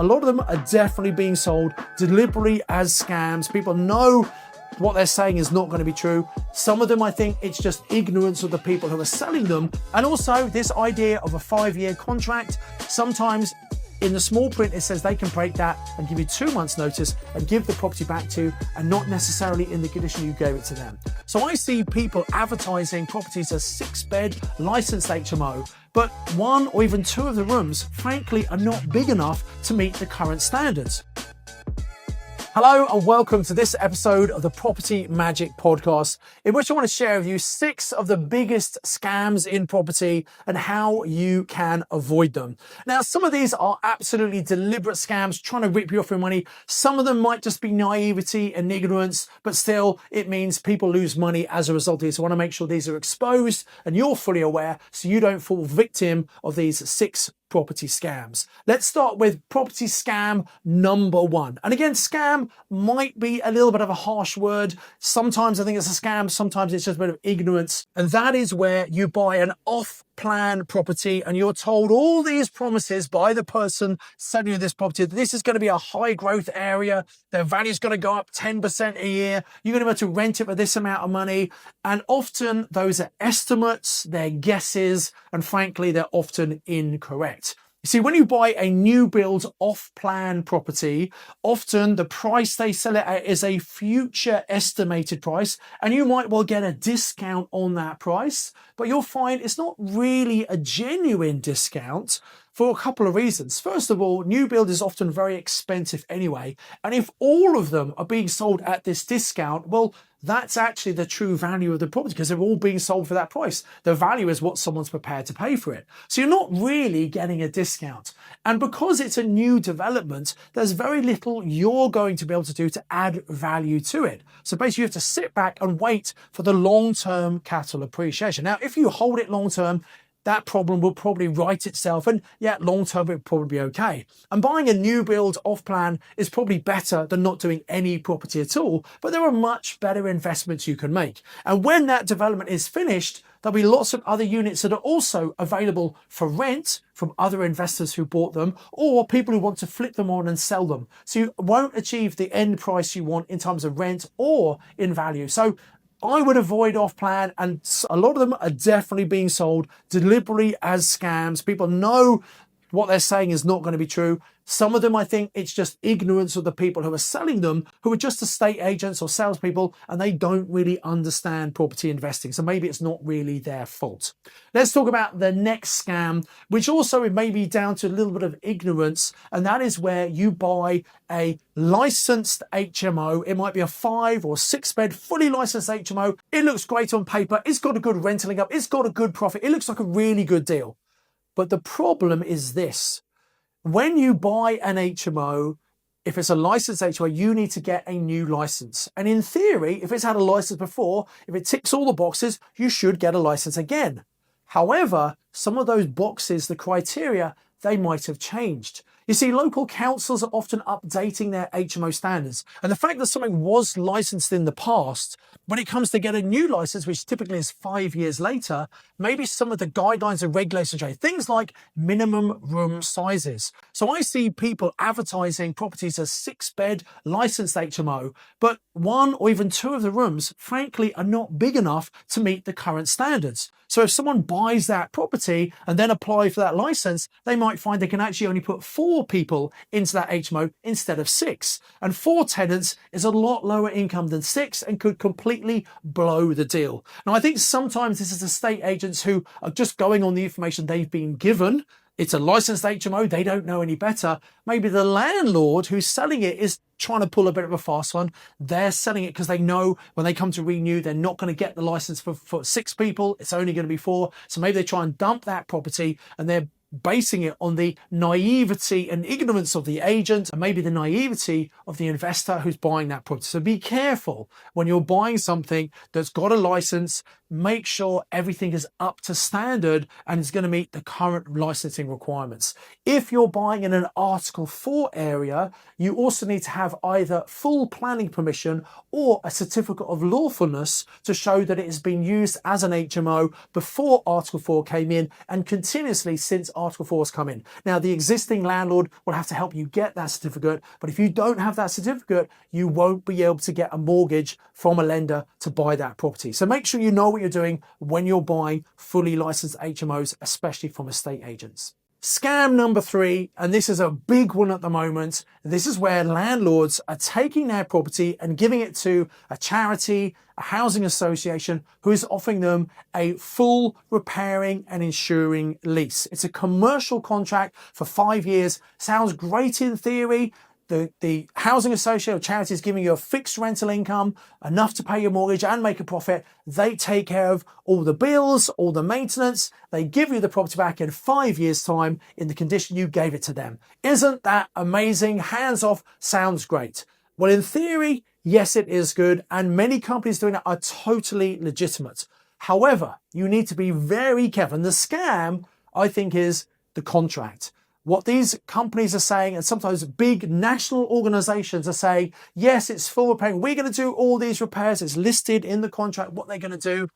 a lot of them are definitely being sold deliberately as scams. People know what they're saying is not going to be true. Some of them, I think it's just ignorance of the people who are selling them. And also this idea of a 5-year contract. Sometimes in the small print, it says they can break that and give you 2 months notice and give the property back to you, and not necessarily in the condition you gave it to them. So I see people advertising properties as 6-bed licensed HMO, but 1 or even 2 of the rooms, frankly, are not big enough to meet the current standards. Hello and welcome to this episode of the Property Magic Podcast, in which I want to share with you 6 of the biggest scams in property and how you can avoid them. Now, some of these are absolutely deliberate scams trying to rip you off your money. Some of them might just be naivety and ignorance, but still it means people lose money as a result of this. So I want to make sure these are exposed and you're fully aware so you don't fall victim of these 6 property scams. Let's start with property scam number 1. And again, scam might be a little bit of a harsh word. Sometimes I think it's a scam, sometimes it's just a bit of ignorance. And that is where you buy an off-plan property and you're told all these promises by the person selling you this property. This is going to be a high growth area. Their value is going to go up 10% a year. You're going to be able to rent it for this amount of money. And often those are estimates, they're guesses, and frankly, they're often incorrect. You see, when you buy a new build off-plan property, often the price they sell it at is a future estimated price, and you might well get a discount on that price, but you'll find it's not really a genuine discount for a couple of reasons. First of all, new build is often very expensive anyway, and if all of them are being sold at this discount, well, that's actually the true value of the property because they're all being sold for that price. The value is what someone's prepared to pay for it. So you're not really getting a discount. And because it's a new development, there's very little you're going to be able to do to add value to it. So basically you have to sit back and wait for the long-term capital appreciation. Now, if you hold it long-term, that problem will probably right itself, and yet long term it will probably be okay. And buying a new build off plan is probably better than not doing any property at all, but there are much better investments you can make. And when that development is finished, there'll be lots of other units that are also available for rent from other investors who bought them, or people who want to flip them on and sell them. So you won't achieve the end price you want in terms of rent or in value. So I would avoid off-plan, and a lot of them are definitely being sold deliberately as scams. People know what they're saying is not going to be true. Some of them, I think it's just ignorance of the people who are selling them, who are just estate agents or salespeople, and they don't really understand property investing. So maybe it's not really their fault. Let's talk about the next scam, which also it may be down to a little bit of ignorance, and that is where you buy a licensed HMO. It might be a 5 or 6-bed, fully licensed HMO. It looks great on paper. It's got a good rental income. It's got a good profit. It looks like a really good deal. But the problem is this. When you buy an HMO, if it's a licensed HMO, you need to get a new license. And in theory, if it's had a license before, if it ticks all the boxes, you should get a license again. However, some of those boxes, the criteria, they might have changed. You see, local councils are often updating their HMO standards. And the fact that something was licensed in the past, when it comes to get a new license, which typically is 5 years later, maybe some of the guidelines and regulations change. Things like minimum room sizes. So I see people advertising properties as 6-bed licensed HMO, but 1 or even 2 of the rooms, frankly, are not big enough to meet the current standards. So if someone buys that property and then apply for that license, they might find they can actually only put 4 people into that HMO instead of 6. And 4 tenants is a lot lower income than 6 and could completely blow the deal. Now, I think sometimes this is estate agents who are just going on the information they've been given. It's a licensed HMO, they don't know any better. Maybe the landlord who's selling it is trying to pull a bit of a fast one. They're selling it because they know when they come to renew, they're not going to get the license for 6 people. It's only going to be 4. So maybe they try and dump that property and they're basing it on the naivety and ignorance of the agent and maybe the naivety of the investor who's buying that property. So be careful when you're buying something that's got a license. Make sure everything is up to standard and is going to meet the current licensing requirements. If you're buying in an Article 4 area, you also need to have either full planning permission or a certificate of lawfulness to show that it has been used as an HMO before Article 4 came in and continuously since Article 4s come in. Now, the existing landlord will have to help you get that certificate, but if you don't have that certificate, you won't be able to get a mortgage from a lender to buy that property. So make sure you know what you're doing when you're buying fully licensed HMOs, especially from estate agents. Scam number 3, and this is a big one at the moment. This is where landlords are taking their property and giving it to a charity, a housing association, who is offering them a full repairing and insuring lease. It's a commercial contract for 5 years. Sounds great in theory. The housing association or charity is giving you a fixed rental income, enough to pay your mortgage and make a profit. They take care of all the bills, all the maintenance. They give you the property back in 5 years' time in the condition you gave it to them. Isn't that amazing? Hands off, sounds great. Well, in theory, yes, it is good, and many companies doing that are totally legitimate. However, you need to be very careful. And the scam, I think, is the contract. What these companies are saying, and sometimes big national organizations are saying, yes, it's full repairing. We're going to do all these repairs. It's listed in the contract what they're going to do.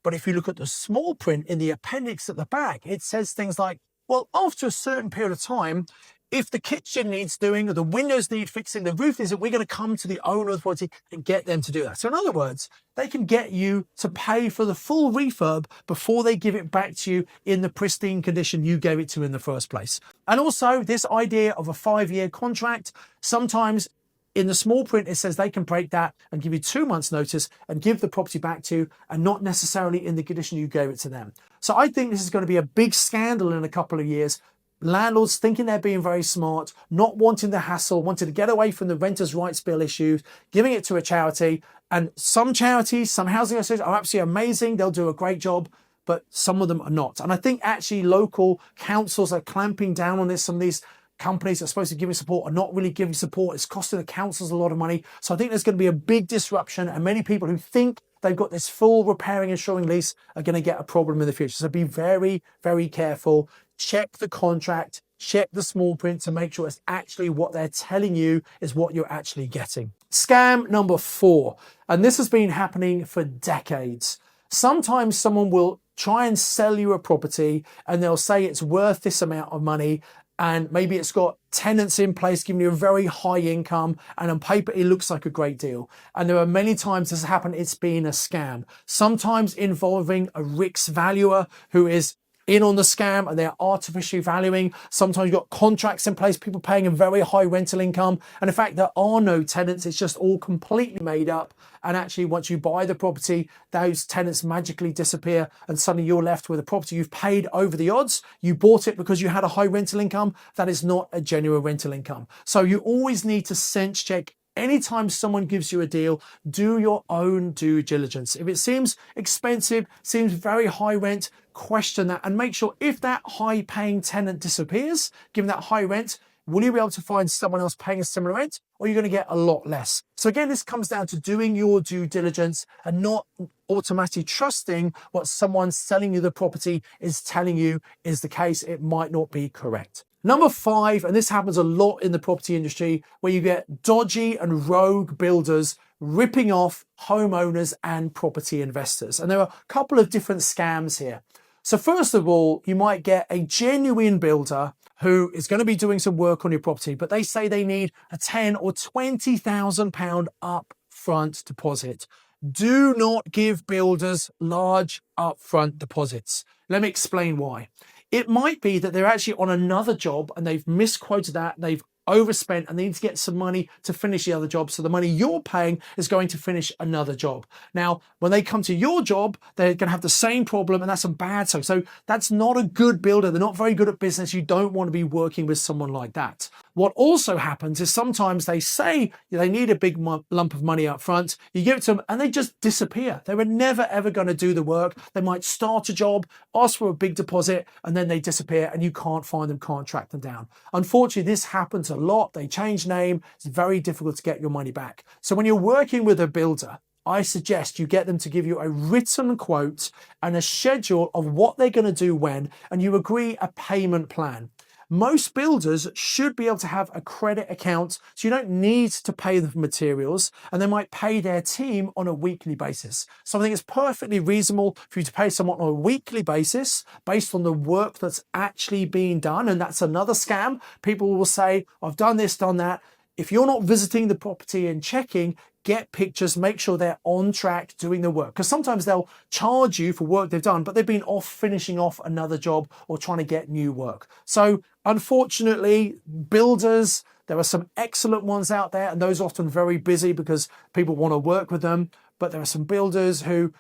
But if you look at the small print in the appendix at the back, it says things like, well, after a certain period of time, if the kitchen needs doing or the windows need fixing, the roof isn't, we're going to come to the owner of the property and get them to do that. So in other words, they can get you to pay for the full refurb before they give it back to you in the pristine condition you gave it to in the first place. And also this idea of a 5-year contract, sometimes in the small print, it says they can break that and give you 2 months notice and give the property back to you, and not necessarily in the condition you gave it to them. So I think this is going to be a big scandal in a couple of years. Landlords thinking they're being very smart, not wanting the hassle, wanting to get away from the renters' rights bill issues, giving it to a charity. And some charities, some housing associations are absolutely amazing. They'll do a great job, but some of them are not. And I think actually local councils are clamping down on this. Some of these companies that are supposed to be giving support are not really giving support. It's costing the councils a lot of money. So I think there's going to be a big disruption, and many people who think they've got this full repairing and insuring lease are going to get a problem in the future. So be very, very careful. Check the contract, check the small print to make sure it's actually what they're telling you is what you're actually getting. Scam number 4, and this has been happening for decades. Sometimes someone will try and sell you a property and they'll say it's worth this amount of money, and maybe it's got tenants in place giving you a very high income, and on paper it looks like a great deal. And there are many times this has happened, it's been a scam. Sometimes involving a RICS valuer who is in on the scam and they're artificially valuing. Sometimes you've got contracts in place, people paying a very high rental income, and in fact there are no tenants. It's just all completely made up, and actually once you buy the property, those tenants magically disappear and suddenly you're left with a property you've paid over the odds. You bought it because you had a high rental income. That is not a genuine rental income. So you always need to sense check. Anytime someone gives you a deal, do your own due diligence. If it seems expensive, seems very high rent, question that and make sure if that high paying tenant disappears, given that high rent, will you be able to find someone else paying a similar rent, or you're going to get a lot less? So again, this comes down to doing your due diligence and not automatically trusting what someone selling you the property is telling you is the case. It might not be correct. Number 5, and this happens a lot in the property industry, where you get dodgy and rogue builders ripping off homeowners and property investors. And there are a couple of different scams here. So first of all, you might get a genuine builder who is going to be doing some work on your property, but they say they need a £10,000 or £20,000 upfront deposit. Do not give builders large upfront deposits. Let me explain why. It might be that they're actually on another job and they've misquoted that, they've overspent, and they need to get some money to finish the other job. So the money you're paying is going to finish another job. Now, when they come to your job, they're going to have the same problem, and that's a bad sign. So that's not a good builder. They're not very good at business. You don't want to be working with someone like that. What also happens is sometimes they say they need a big lump of money up front. You give it to them and they just disappear. They were never, ever going to do the work. They might start a job, ask for a big deposit, and then they disappear and you can't find them, can't track them down. Unfortunately, this happens a lot. They change name. It's very difficult to get your money back. So when you're working with a builder, I suggest you get them to give you a written quote and a schedule of what they're going to do when, and you agree a payment plan. Most builders should be able to have a credit account, so you don't need to pay them for materials, and they might pay their team on a weekly basis. So I think it's perfectly reasonable for you to pay someone on a weekly basis based on the work that's actually being done. And that's another scam. People will say, I've done this, done that. If you're not visiting the property and checking, get pictures, make sure they're on track doing the work. Because sometimes they'll charge you for work they've done, but they've been off finishing off another job or trying to get new work. So unfortunately, builders, there are some excellent ones out there, and those are often very busy because people want to work with them. But there are some builders who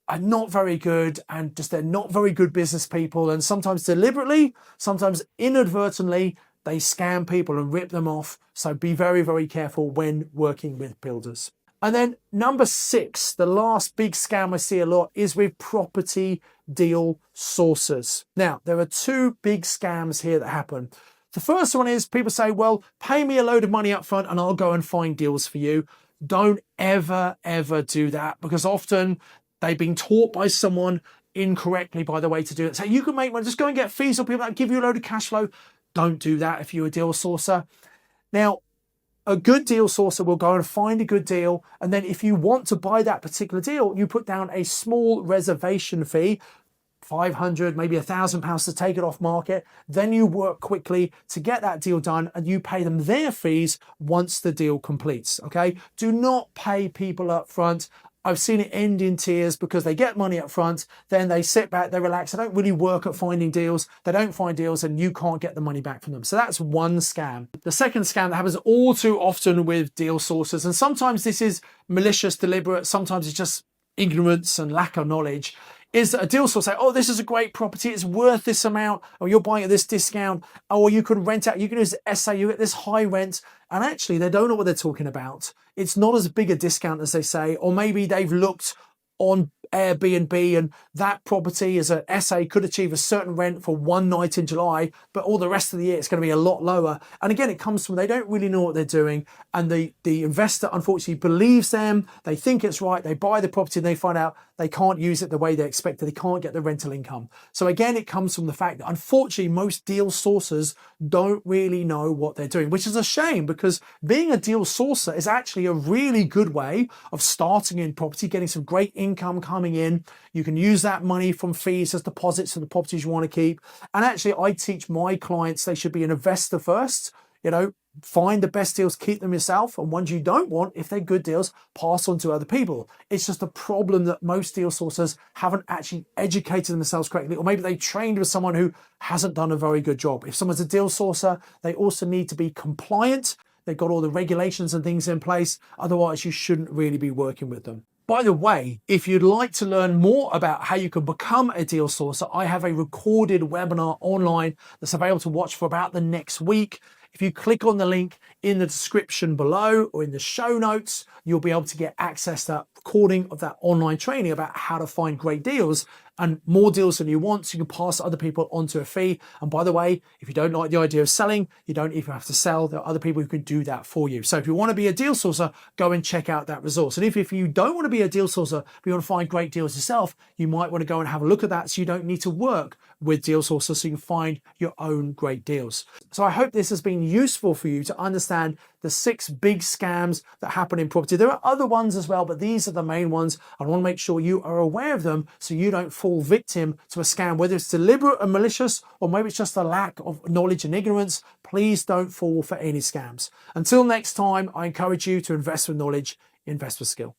are not very good, and just they're not very good business people. And sometimes deliberately, sometimes inadvertently, they scam people and rip them off. So be very, very careful when working with builders. And then number 6, the last big scam I see a lot is with property deal sources. Now, there are 2 big scams here that happen. The first one is people say, well, pay me a load of money up front and I'll go and find deals for you. Don't ever, ever do that, because often they've been taught by someone incorrectly by the way to do it. So you can make money, just go and get fees or people that give you a load of cash flow. Don't do that if you're a deal sourcer. Now, a good deal sourcer will go and find a good deal. And then if you want to buy that particular deal, you put down a small reservation fee, £500, maybe £1,000 to take it off market. Then you work quickly to get that deal done and you pay them their fees once the deal completes, okay? Do not pay people up front. I've seen it end in tears because they get money up front, then they sit back, they relax, they don't really work at finding deals, they don't find deals, and you can't get the money back from them. So that's one scam. The second scam that happens all too often with deal sources, and sometimes this is malicious, deliberate, sometimes it's just ignorance and lack of knowledge, is that a deal source say, oh, this is a great property, it's worth this amount, or you're buying at this discount, or you can rent out, you can use SA, you get this high rent, and actually they don't know what they're talking about. It's not as big a discount as they say, or maybe they've looked on Airbnb and that property as an SA could achieve a certain rent for one night in July, but all the rest of the year it's going to be a lot lower. And again, it comes from they don't really know what they're doing, and the investor unfortunately believes them, they think it's right, they buy the property and they find out they can't use it the way they expected, they can't get the rental income. So again, it comes from the fact that unfortunately most deal sourcers don't really know what they're doing, which is a shame, because being a deal sourcer is actually a really good way of starting in property, getting some great income coming in. You can use that money from fees as deposits for the properties you want to keep. And actually, I teach my clients they should be an investor first. You know, find the best deals, keep them yourself, and ones you don't want, if they're good deals, pass on to other people. It's just a problem that most deal sourcers haven't actually educated themselves correctly, or maybe they trained with someone who hasn't done a very good job. If someone's a deal sourcer, they also need to be compliant. They've got all the regulations and things in place. Otherwise, you shouldn't really be working with them. By the way, if you'd like to learn more about how you can become a deal sourcer, I have a recorded webinar online that's available to watch for about the next week. If you click on the link in the description below or in the show notes, you'll be able to get access to that recording of that online training about how to find great deals and more deals than you want, so you can pass other people onto a fee. And by the way, if you don't like the idea of selling, you don't even have to sell. There are other people who can do that for you. So if you want to be a deal sourcer, go and check out that resource. And if you don't want to be a deal sourcer, but you want to find great deals yourself, you might want to go and have a look at that, so you don't need to work with deal sourcers, so you can find your own great deals. So I hope this has been useful for you to understand the 6 big scams that happen in property. There are other ones as well, but these are the main ones. I want to make sure you are aware of them so you don't fall victim to a scam, whether it's deliberate and malicious, or maybe it's just a lack of knowledge and ignorance. Please don't fall for any scams. Until next time, I encourage you to invest with knowledge, invest with skill.